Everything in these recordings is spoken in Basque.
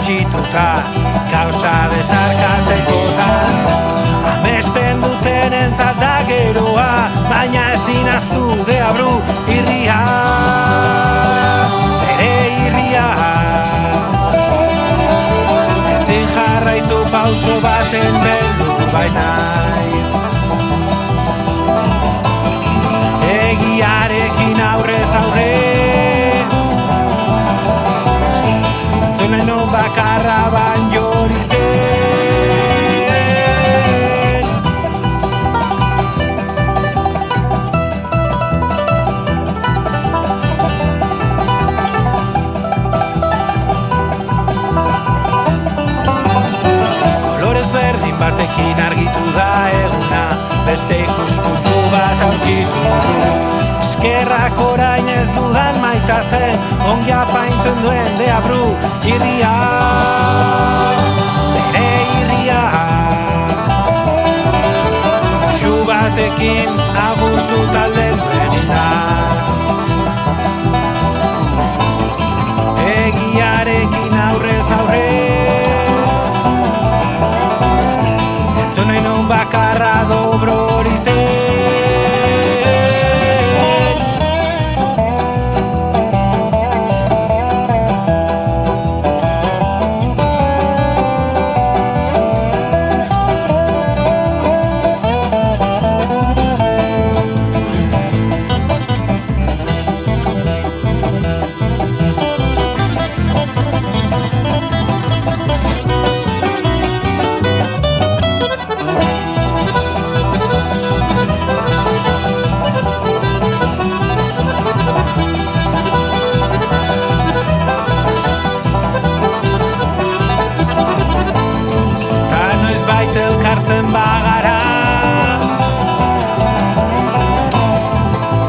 itxituta, kausa besarkatzekotan. Amesten duten entzat da geroa, baina ezin aztu deabru irria, ere irria. Ezin jarraitu pauso baten beldur bainaiz. Egiarekin aurrez aurre, entzuneno bakarra baino hori zen. Kolorez berdin batekin argitu da eguna, beste ikuspuntu bat aurkitu du. Eskerrak orain ez dudan maitatzen, ongi apaintzen duen deabru irria, bere irria. Musu batekin agurtu talden duenina, egiarekin aurrez aurre, entzunen un bakarra dobro hori zen. Elkartzen bagara,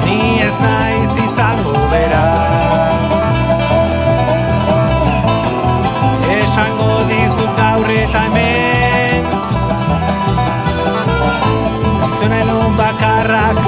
ni ez naiz izango bera. Esango dizut gaur eta hemen, entzunen bakarrak